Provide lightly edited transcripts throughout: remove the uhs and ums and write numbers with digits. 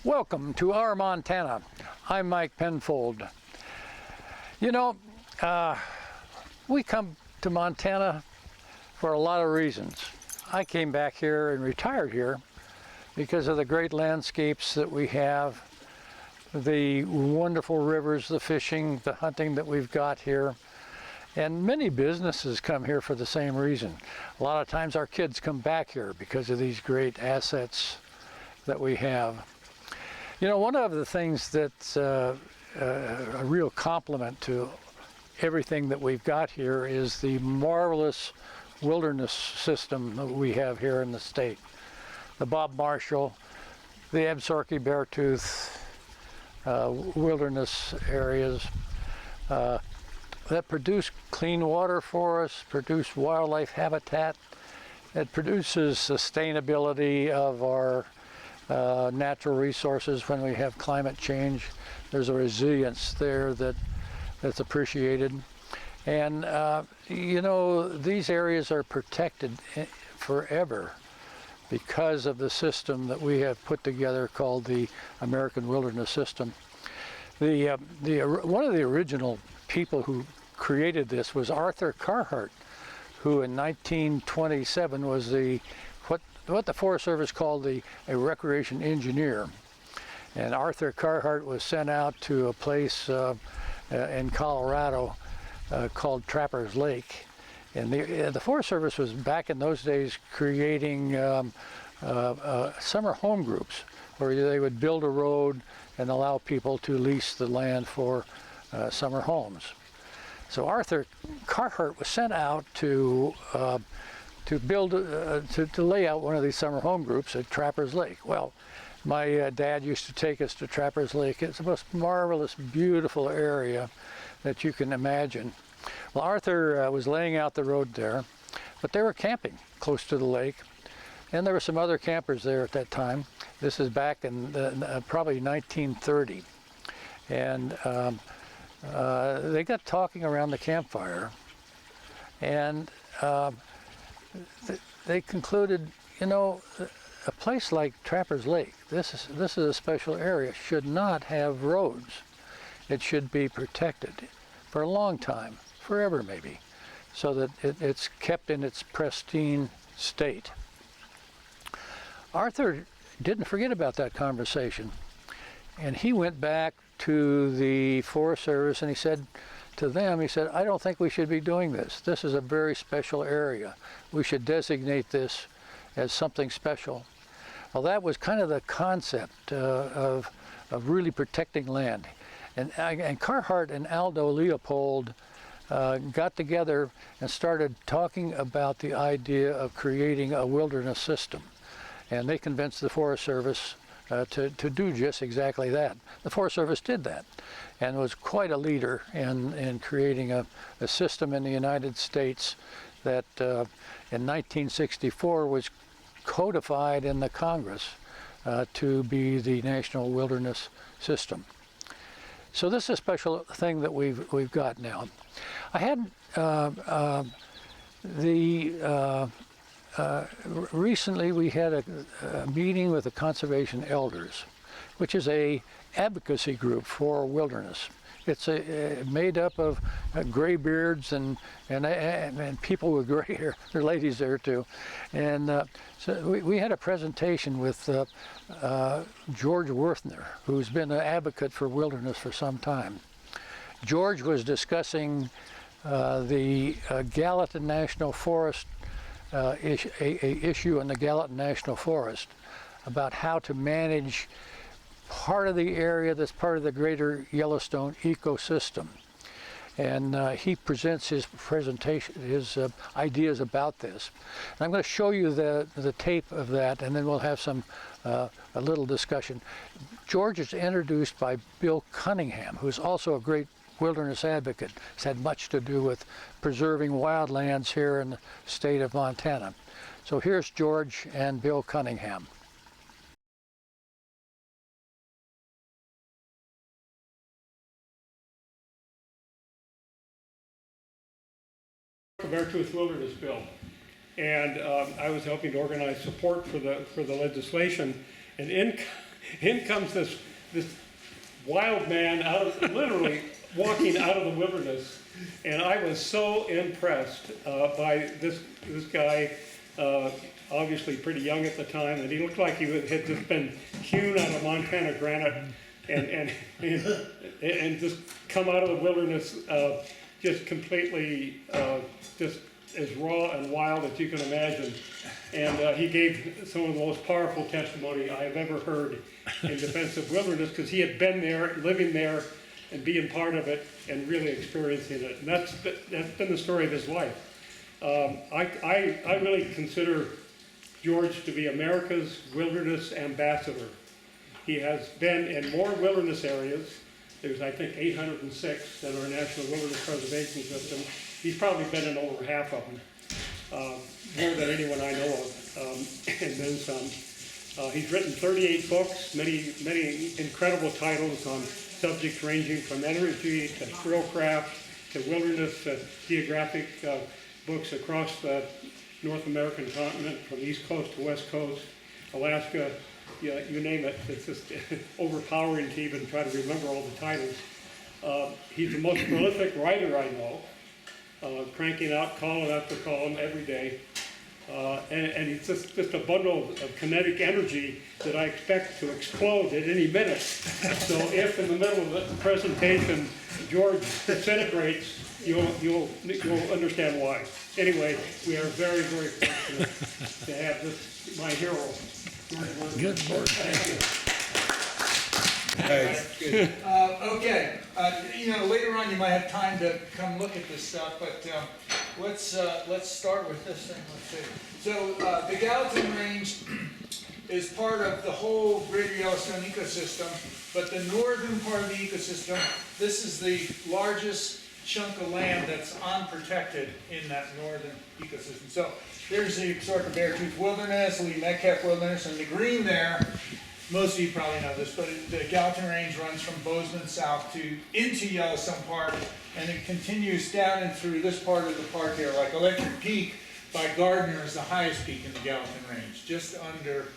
Welcome to our Montana. I'm Mike Penfold. You know, we come to Montana for a lot of reasons. I came back here and retired here because of the great landscapes that we have, the wonderful rivers, the fishing, the hunting that we've got here. And many businesses come here for the same reason. A lot of times our kids come back here because of these great assets that we have. You know, one of the things that's a real compliment to everything that we've got here is the marvelous wilderness system that we have here in the state. The Bob Marshall, the Absaroka-Beartooth wilderness areas that produce clean water for us, produce wildlife habitat. It produces sustainability of our natural resources when we have climate change. There's a resilience there that's appreciated. And you know, these areas are protected forever because of the system that we have put together called the American Wilderness System. One of the original people who created this was Arthur Carhart, who in 1927 was what the Forest Service called a recreation engineer. And Arthur Carhart was sent out to a place in Colorado called Trappers Lake. And the Forest Service was back in those days creating summer home groups where they would build a road and allow people to lease the land for summer homes. So Arthur Carhart was sent out to lay out one of these summer home groups at Trappers Lake. Well, my dad used to take us to Trappers Lake. It's the most marvelous, beautiful area that you can imagine. Well, Arthur was laying out the road there, but they were camping close to the lake, and there were some other campers there at that time. This is back in probably 1930, and they got talking around the campfire, and they concluded, you know, a place like Trappers Lake, this is a special area, should not have roads. It should be protected for a long time, forever maybe, so that it's kept in its pristine state. Arthur didn't forget about that conversation, and he went back to the Forest Service and he said to them, he said, I don't think we should be doing this. This is a very special area. We should designate this as something special. Well, that was kind of the concept of really protecting land. And Carhart and Aldo Leopold got together and started talking about the idea of creating a wilderness system. And they convinced the Forest Service to do just exactly that. The Forest Service did that and was quite a leader in creating a system in the United States that in 1964 was codified in the Congress to be the National Wilderness System. So this is a special thing that we've got now. I had recently we had a meeting with the Conservation Elders, which is a advocacy group for wilderness. It's made up of graybeards and people with gray hair. There are ladies there too. And so we had a presentation with George Wuerthner, who's been an advocate for wilderness for some time. George was discussing the Gallatin National Forest issue in the Gallatin National Forest about how to manage part of the area that's part of the greater Yellowstone ecosystem. And he presents his presentation, his ideas about this. And I'm going to show you the tape of that, and then we'll have some a little discussion. George is introduced by Bill Cunningham, who's also a great wilderness advocate. He's had much to do with preserving wildlands here in the state of Montana. So here's George and Bill Cunningham. The Beartooth Wilderness Bill, and I was helping to organize support for the legislation. And in comes this wild man literally walking out of the wilderness, and I was so impressed by this guy, obviously pretty young at the time, and he looked like he had just been hewn out of Montana granite, and just come out of the wilderness, just completely just as raw and wild as you can imagine. And he gave some of the most powerful testimony I have ever heard in defense of wilderness, because he had been there, living there, and being part of it, and really experiencing it. And that's been the story of his life. I really consider George to be America's wilderness ambassador. He has been in more wilderness areas. There's, I think, 806 in our National Wilderness Preservation System. He's probably been in over half of them, more than anyone I know of, and then some. He's written 38 books, many incredible titles on subjects ranging from energy to thrillcraft to wilderness to geographic books across the North American continent, from East Coast to West Coast, Alaska, you name it. It's just overpowering to even try to remember all the titles. He's the most prolific writer I know, cranking out column after column every day. And he's just a bundle of kinetic energy that I expect to explode at any minute. So if in the middle of the presentation George disintegrates, you'll understand why. Anyway, we are very, very fortunate to have this, my hero. Good Lord. Thank you. Okay, later on you might have time to come look at this stuff, but let's start with this thing. Let's see. So the Gallatin Range is part of the whole Greater Yellowstone ecosystem, but the northern part of the ecosystem, this is the largest chunk of land that's unprotected in that northern ecosystem. So there's the Sorka Beartooth Wilderness, Lee Metcalf Wilderness, and the green there. Most of you probably know this, but the Gallatin Range runs from Bozeman south into Yellowstone Park, and it continues down and through this part of the park here. Like Electric Peak by Gardner is the highest peak in the Gallatin Range, just under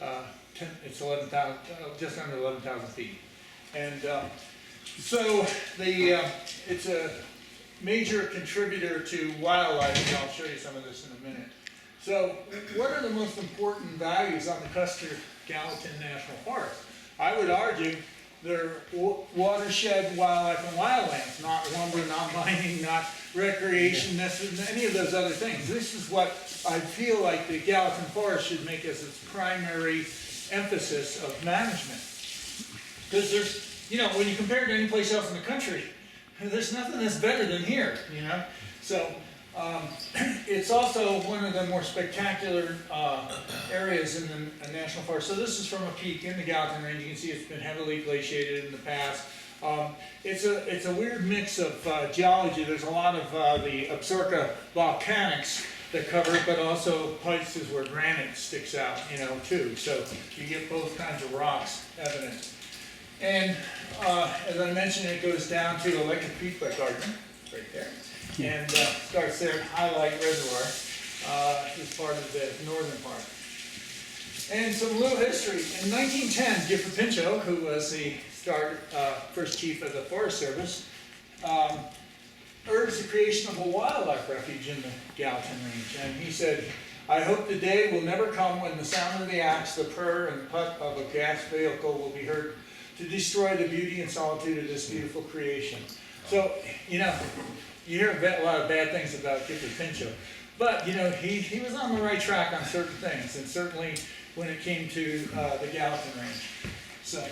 11,000, just under 11,000 feet. And so it's a major contributor to wildlife, and I'll show you some of this in a minute. So what are the most important values on the Custer Gallatin National Forest? I would argue they're watershed, wildlife, and wildlands, not lumber, not mining, not recreation, any of those other things. This is what I feel like the Gallatin Forest should make as its primary emphasis of management. Because there's, when you compare it to any place else in the country, there's nothing that's better than here, So it's also one of the more spectacular areas in the National Forest. So this is from a peak in the Gallatin Range. You can see it's been heavily glaciated in the past. It's a weird mix of geology. There's a lot of the Absaroka volcanics that cover it, but also places where granite sticks out, too. So you get both kinds of rocks evident. And as I mentioned, it goes down to Electric Peak by Gardner, right there. And starts there at Highlight Reservoir, is part of the northern part. And some little history. In 1910, Gifford Pinchot, who was the first chief of the Forest Service, urged the creation of a wildlife refuge in the Gallatin Range. And he said, "I hope the day will never come when the sound of the axe, the purr and putt of a gas vehicle will be heard to destroy the beauty and solitude of this beautiful creation." So, you hear a lot of bad things about Gifford Pinchot, but he was on the right track on certain things, and certainly when it came to the Gallatin Range. So,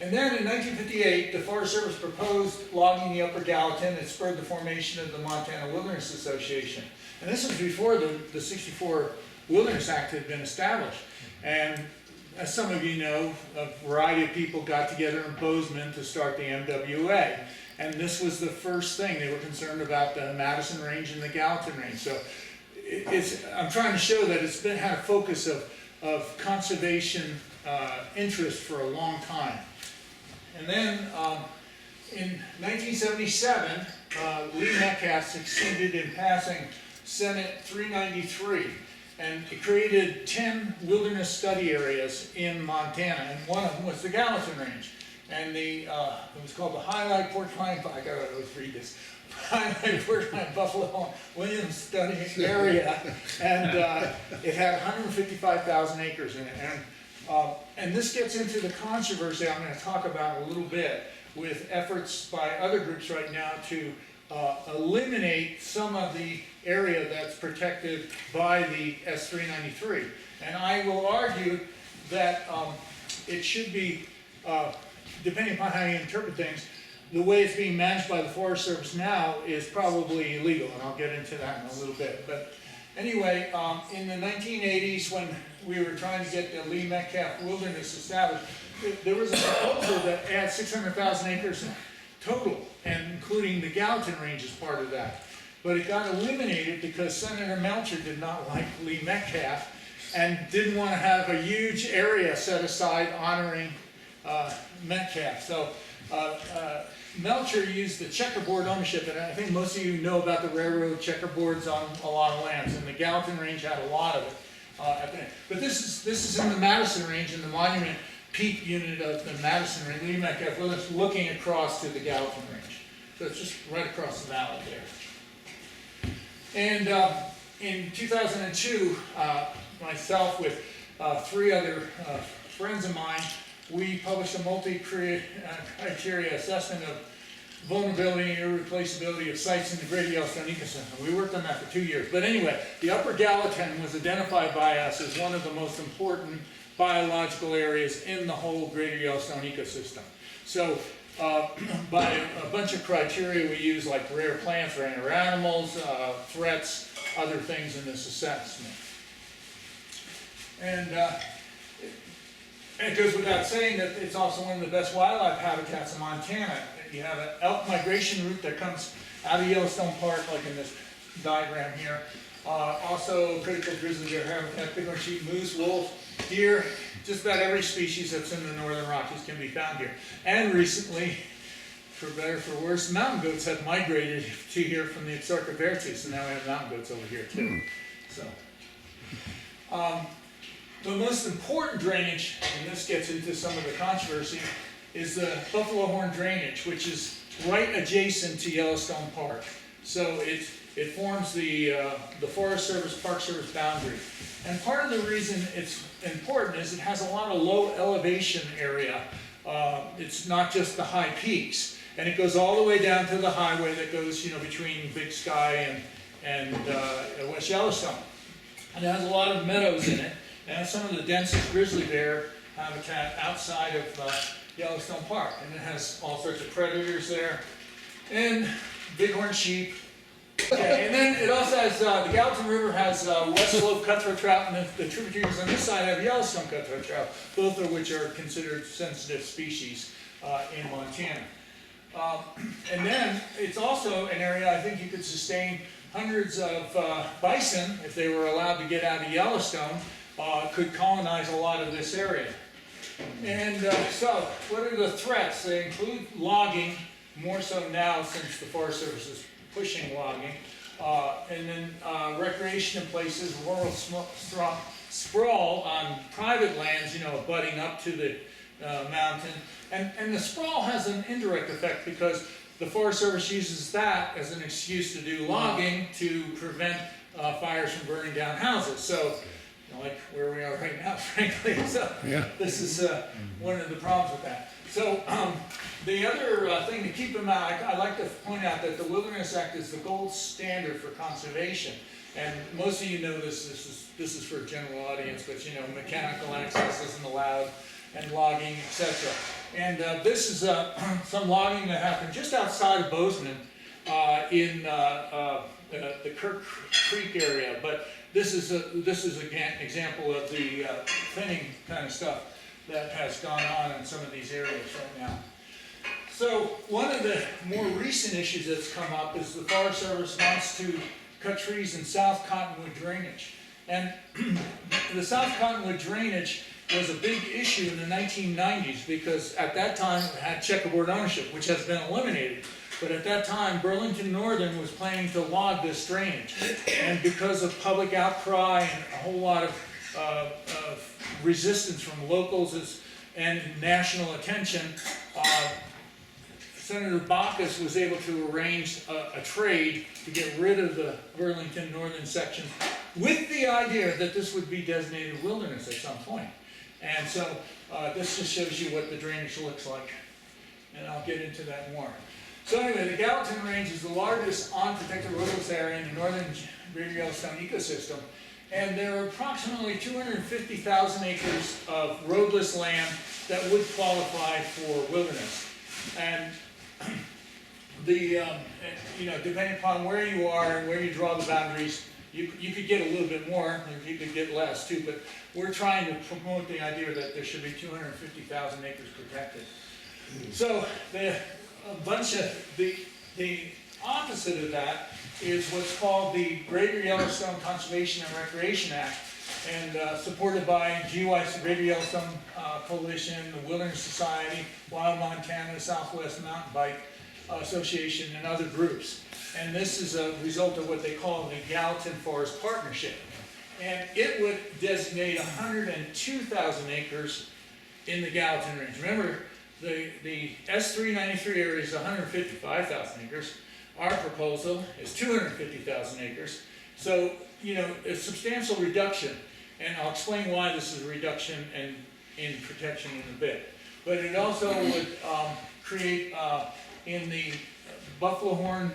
and then in 1958, the Forest Service proposed logging the Upper Gallatin. It spurred the formation of the Montana Wilderness Association, and this was before the '64 Wilderness Act had been established. And as some of you know, a variety of people got together in Bozeman to start the MWA. And this was the first thing. They were concerned about the Madison Range and the Gallatin Range. So I'm trying to show that it's had a focus of conservation interest for a long time. And then in 1977, Lee Metcalf succeeded in passing Senate 393. And it created 10 wilderness study areas in Montana, and one of them was the Gallatin Range. And it was called the Highlight Porcupine, I gotta always read this, Highlight Porcupine Buffalo Williams Study Area, and it had 155,000 acres in it. And this gets into the controversy I'm going to talk about a little bit, with efforts by other groups right now to eliminate some of the area that's protected by the S393. And I will argue that it should be, depending upon how you interpret things, the way it's being managed by the Forest Service now is probably illegal, and I'll get into that in a little bit. But anyway, in the 1980s, when we were trying to get the Lee Metcalf Wilderness established, there was a proposal that had 600,000 acres total, and including the Gallatin Range as part of that. But it got eliminated because Senator Melcher did not like Lee Metcalf and didn't want to have a huge area set aside honoring Metcalf. So Melcher used the checkerboard ownership, and I think most of you know about the railroad checkerboards on a lot of lands, and the Gallatin Range had a lot of it. But this is in the Madison Range, in the Monument Peak unit of the Madison Range, Lee Metcalf Wilderness, looking across to the Gallatin Range. So it's just right across the valley there. And in 2002, myself with 3 other friends of mine, we published a multi-criteria assessment of vulnerability and irreplaceability of sites in the Greater Yellowstone ecosystem. We worked on that for 2 years. But anyway, the Upper Gallatin was identified by us as one of the most important biological areas in the whole Greater Yellowstone ecosystem. So by a bunch of criteria we use, like rare plants, rare animals, threats, other things in this assessment. And it goes without saying that it's also one of the best wildlife habitats in Montana. You have an elk migration route that comes out of Yellowstone Park, like in this diagram here. Also critical grizzly bear habitat, bighorn sheep, moose, wolf, deer, just about every species that's in the Northern Rockies can be found here. And recently, for better or for worse, mountain goats have migrated to here from the Exarca Vertus, so now we have mountain goats over here too. So, the most important drainage, and this gets into some of the controversy, is the Buffalo Horn drainage, which is right adjacent to Yellowstone Park. So it forms the Forest Service, Park Service boundary. And part of the reason it's important is it has a lot of low elevation area. It's not just the high peaks. And it goes all the way down to the highway that goes, between Big Sky and West Yellowstone. And it has a lot of meadows in it. And has some of the densest grizzly bear habitat outside of Yellowstone Park. And it has all sorts of predators there. And bighorn sheep. Okay, and then it also has, the Gallatin River has West Slope cutthroat trout, and the tributaries on this side have Yellowstone cutthroat trout, both of which are considered sensitive species in Montana. And then it's also an area I think you could sustain hundreds of bison, if they were allowed to get out of Yellowstone, could colonize a lot of this area. And so, what are the threats? They include logging, more so now since the Forest Service is pushing logging, and then recreation in places, rural sprawl on private lands, abutting up to the mountain. And the sprawl has an indirect effect because the Forest Service uses that as an excuse to do logging to prevent fires from burning down houses. So, like where we are right now, frankly. So this is one of the problems with that. So the other thing to keep in mind, I like to point out that the Wilderness Act is the gold standard for conservation. And most of you know this is for a general audience, but mechanical access isn't allowed, and logging, etc. And this is some logging that happened just outside of Bozeman in the Kirk Creek area. But this is an example of the thinning kind of stuff that has gone on in some of these areas right now. So one of the more recent issues that's come up is the Forest Service wants to cut trees in South Cottonwood drainage. And the South Cottonwood drainage was a big issue in the 1990s because at that time it had checkerboard ownership, which has been eliminated. But at that time, Burlington Northern was planning to log this drainage. And because of public outcry and a whole lot of resistance from locals and national attention, Senator Baucus was able to arrange a trade to get rid of the Burlington Northern section with the idea that this would be designated wilderness at some point. And so this just shows you what the drainage looks like. And I'll get into that more. So anyway, the Gallatin Range is the largest unprotected wilderness area in the northern Greater Yellowstone ecosystem. And there are approximately 250,000 acres of roadless land that would qualify for wilderness. And depending upon where you are and where you draw the boundaries, you could get a little bit more, or you could get less too, but we're trying to promote the idea that there should be 250,000 acres protected. So the opposite of that is what's called the Greater Yellowstone Conservation and Recreation Act, and supported by GY's Greater Yellowstone Coalition, the Wilderness Society, Wild Montana, Southwest Mountain Bike Association, and other groups. And this is a result of what they call the Gallatin Forest Partnership. And it would designate 102,000 acres in the Gallatin Range. Remember, the S393 area is 155,000 acres. Our proposal is 250,000 acres. So, a substantial reduction. And I'll explain why this is a reduction in protection in a bit. But it also would create in the Buffalo Horn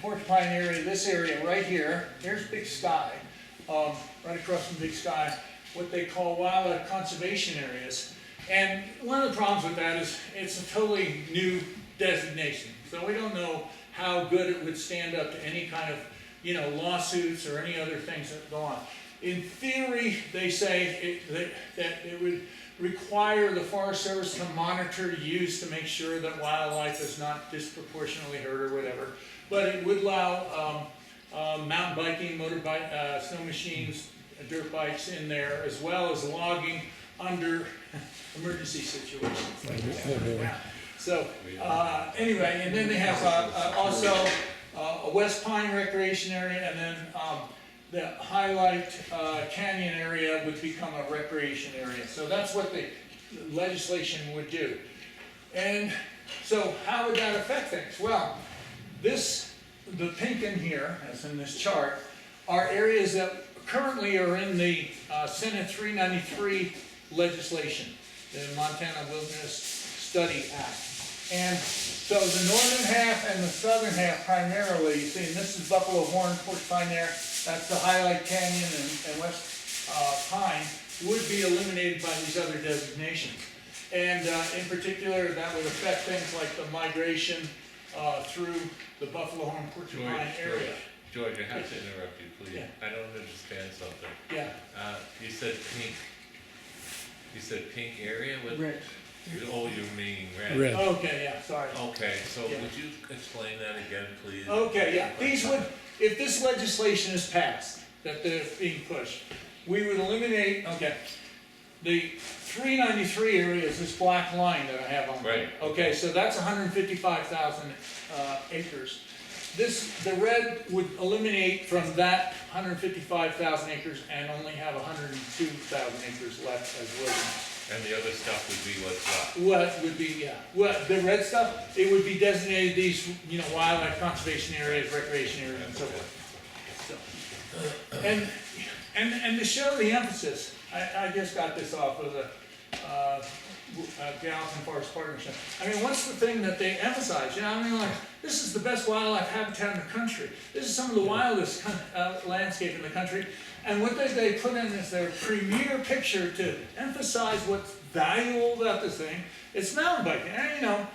Porcupine area, this area right here, here's Big Sky, right across from Big Sky, what they call wildlife conservation areas. And one of the problems with that is it's a totally new designation. So we don't know how good it would stand up to any kind of, lawsuits or any other things that go on. In theory, they say that it would require the Forest Service to monitor use to make sure that wildlife is not disproportionately hurt or whatever. But it would allow mountain biking, motorbike, snow machines, dirt bikes in there, as well as logging under emergency situations like that. Yeah. So anyway, and then they have also a West Pine recreation area, and then the Highlight Canyon area would become a recreation area. So that's what the legislation would do. And so how would that affect things? Well, the pink in here, as in this chart, are areas that currently are in the Senate 393 legislation, the Montana Wilderness Study Act. And so the northern half and the southern half primarily, you see, and this is Buffalo Horn, Porcupine there, that's the Highlight Canyon and West Pine, would be eliminated by these other designations. And in particular, that would affect things like the migration through the Buffalo Horn, Porcupine area. George, I have to interrupt you, please. Yeah. I don't understand something. Yeah. You said pink. You said pink area with Red. Oh, you mean red. Red. Okay, yeah, sorry. Okay, so Yeah. would you explain that again, please? Okay, yeah, these would, if this legislation is passed, that they're being pushed, we would eliminate, the 393 area is this black line that I have on there. Right. Okay, so that's 155,000 acres. The red would eliminate from that 155,000 acres and only have 102,000 acres left as wilderness. And the other stuff would be what's left. What would be, the red stuff, it would be designated these, wildlife conservation areas, recreation areas, and so forth. So, and to show the emphasis, I just got this off of the Gallatin Forest Partnership. I mean, what's the thing that they emphasize? This is the best wildlife habitat in the country. This is some of the wildest landscape in the country. And what they put in is their premier picture to emphasize what's valuable about this thing. It's mountain biking. And,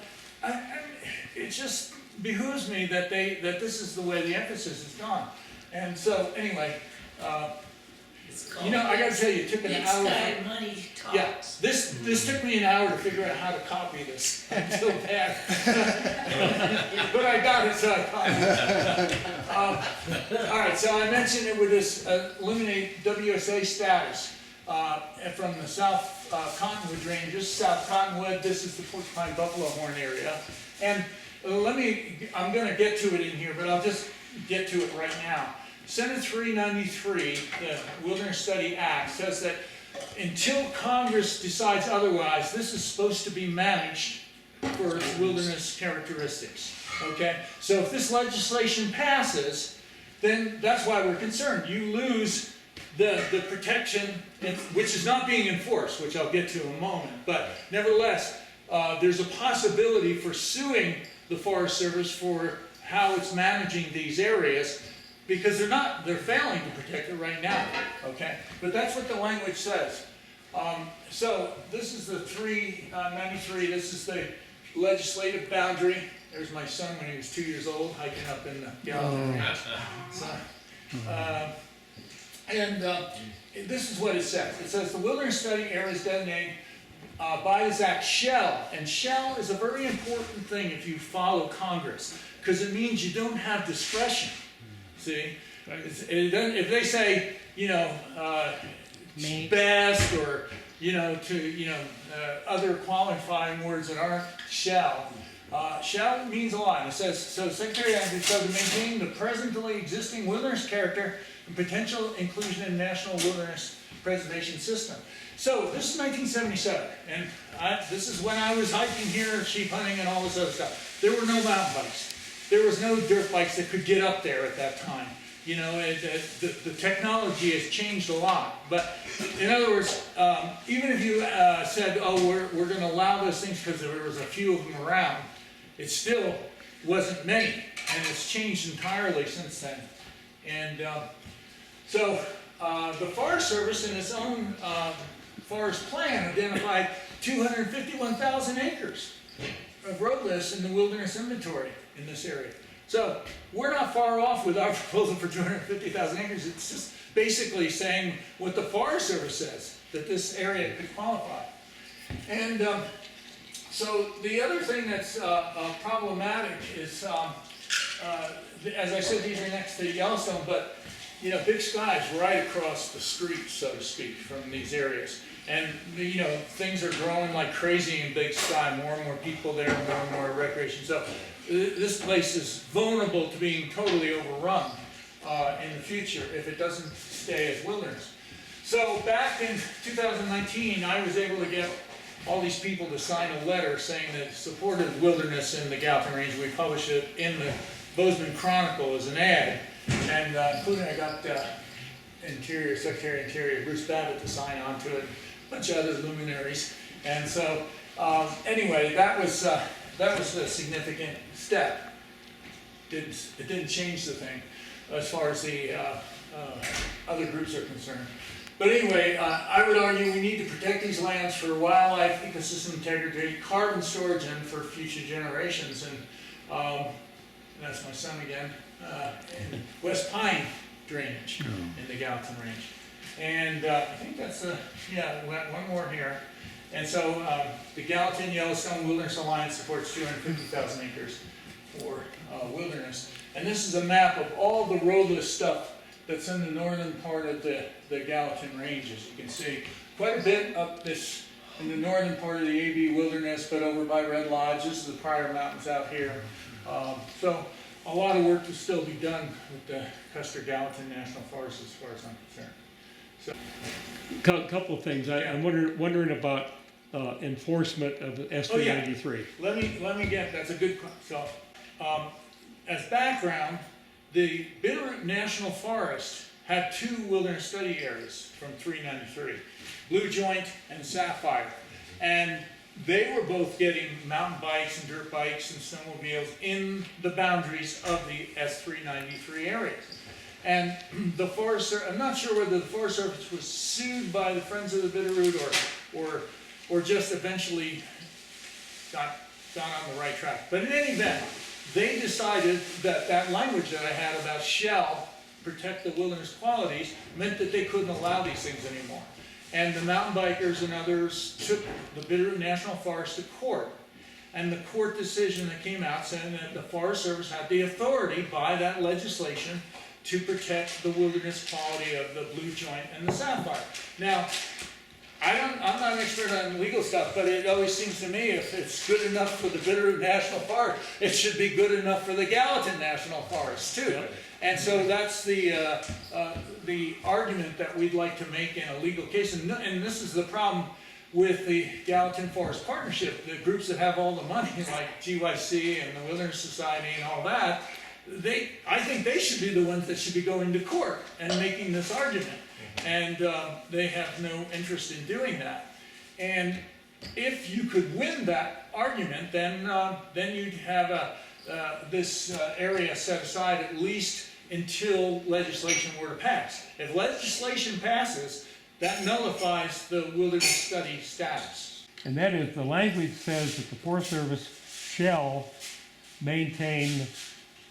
it just behooves me that this is the way the emphasis has gone. And so, anyway, I gotta tell you, it took an It's hour. time money talks. Yeah, this took me an hour to figure out how to copy this. I'm so bad. But I got it, so I copied it. All right, so I mentioned it would just eliminate WSA status from the South Cottonwood ranges. South Cottonwood, this is the Porcupine Buffalo Horn area. And I'm gonna get to it in here, but I'll just get to it right now. Senate 393, the Wilderness Study Act, says that until Congress decides otherwise, this is supposed to be managed for its wilderness characteristics, okay? So if this legislation passes, then that's why we're concerned. You lose the protection, which is not being enforced, which I'll get to in a moment, but nevertheless, there's a possibility for suing the Forest Service for how it's managing these areas, because they're failing to protect it right now, okay? But that's what the language says. So this is the 393, this is the legislative boundary. There's my son when he was 2 years old, hiking up in the Gallatin Range. So, this is what it says. It says the wilderness study areas designated by this act shall, and shall is a very important thing if you follow Congress, because it means you don't have discretion. See, if they say, best, or other qualifying words that aren't shall. Shall means a lot. And it says, so Secretary of Agriculture to maintain the presently existing wilderness character and potential inclusion in national wilderness preservation system. So this is 1977, and this is when I was hiking here, sheep hunting, and all this other stuff. There were no mountain bikes. There was no dirt bikes that could get up there at that time. The technology has changed a lot. But in other words, even if you said, oh, we're going to allow those things because there was a few of them around, it still wasn't many, and it's changed entirely since then. And so the Forest Service in its own forest plan identified 251,000 acres of roadless in the wilderness inventory in this area. So we're not far off with our proposal for 250,000 acres. It's just basically saying what the Forest Service says, that this area could qualify. And so the other thing that's problematic is, as I said, these are next to Yellowstone, but Big Sky is right across the street, so to speak, from these areas. And things are growing like crazy in Big Sky. More and more people there, more and more recreation. So this place is vulnerable to being totally overrun in the future if it doesn't stay as wilderness. So back in 2019, I was able to get all these people to sign a letter saying that supported wilderness in the Gallatin Range. We published it in the Bozeman Chronicle as an ad, and including I got Secretary of Interior Bruce Babbitt to sign on to it, a bunch of other luminaries. And so anyway, that was a significant step. It didn't change the thing as far as the other groups are concerned. But anyway, I would argue we need to protect these lands for wildlife, ecosystem integrity, carbon storage, and for future generations. And that's my son again. And West Pine drainage in the Gallatin Range. And I think that's one more here. And so the Gallatin Yellowstone Wilderness Alliance supports 250,000 acres for wilderness. And this is a map of all the roadless stuff that's in the northern part of the Gallatin Range, as you can see. Quite a bit up this in the northern part of the AB Wilderness, but over by Red Lodge. This is the Pryor Mountains out here. So a lot of work to still be done with the Custer Gallatin National Forest as far as I'm concerned. So, Couple of things. I'm wondering about enforcement of S393. Let me get, that's a good question. So, as background, the Bitterroot National Forest had two wilderness study areas from 393, Blue Joint and Sapphire. And they were both getting mountain bikes and dirt bikes and snowmobiles in the boundaries of the S393 area. And the Forest Service, I'm not sure whether the Forest Service was sued by the Friends of the Bitterroot or just eventually got on the right track. But in any event, they decided that that language that I had about shall protect the wilderness qualities meant that they couldn't allow these things anymore. And the mountain bikers and others took the Bitterroot National Forest to court. And the court decision that came out saying that the Forest Service had the authority by that legislation to protect the wilderness quality of the Blue Joint and the Sapphire. Now, I'm not an expert on legal stuff, but it always seems to me if it's good enough for the Bitterroot National Park, it should be good enough for the Gallatin National Forest too. And so that's the argument that we'd like to make in a legal case. And this is the problem with the Gallatin Forest Partnership. The groups that have all the money, like GYC and the Wilderness Society and all that, I think they should be the ones that should be going to court and making this argument. And they have no interest in doing that. And if you could win that argument, then you'd have this area set aside at least until legislation were to pass. If legislation passes, that nullifies the wilderness study status. And that is, the language says that the Forest Service shall maintain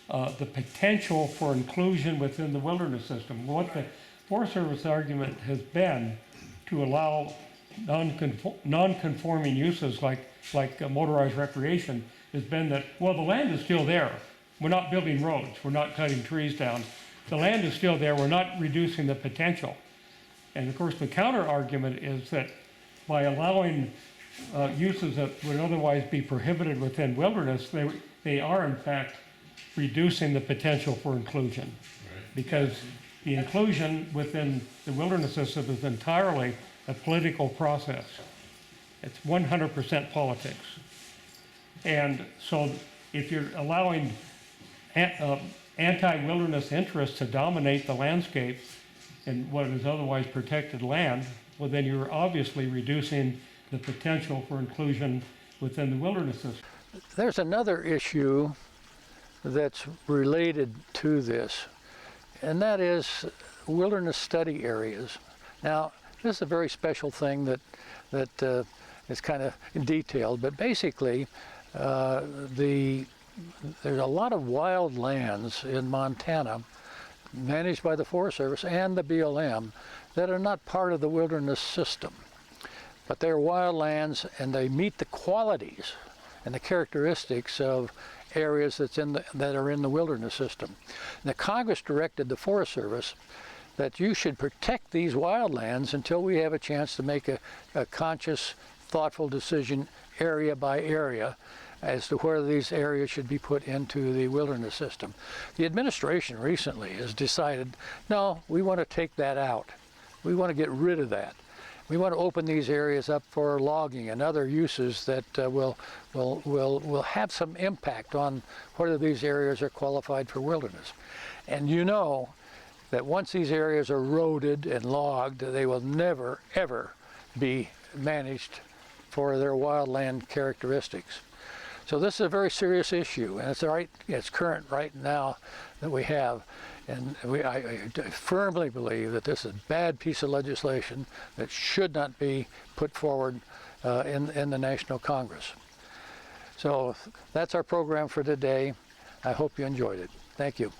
the potential for inclusion within the wilderness system. What the Forest Service argument has been to allow non-conforming uses like motorized recreation has been that, well, the land is still there. We're not building roads. We're not cutting trees down. The land is still there. We're not reducing the potential. And of course, the counter argument is that by allowing uses that would otherwise be prohibited within wilderness, they are in fact reducing the potential for inclusion. Right. Because the inclusion within the wilderness system is entirely a political process. It's 100% politics. And so if you're allowing anti-wilderness interests to dominate the landscape in what is otherwise protected land, well, then you're obviously reducing the potential for inclusion within the wilderness system. There's another issue that's related to this, and that is wilderness study areas. Now, this is a very special thing that is kind of detailed, but basically there's a lot of wild lands in Montana managed by the Forest Service and the BLM that are not part of the wilderness system. But they're wild lands and they meet the qualities and the characteristics of areas that are in the wilderness system. And the Congress directed the Forest Service that you should protect these wildlands until we have a chance to make a conscious, thoughtful decision area by area as to where these areas should be put into the wilderness system. The administration recently has decided, no, we want to take that out. We want to get rid of that. We want to open these areas up for logging and other uses that will have some impact on whether these areas are qualified for wilderness. And you know that once these areas are roaded and logged, they will never, ever be managed for their wildland characteristics. So this is a very serious issue, and it's current right now that we have. And I firmly believe that this is a bad piece of legislation that should not be put forward in the National Congress. So that's our program for today. I hope you enjoyed it. Thank you.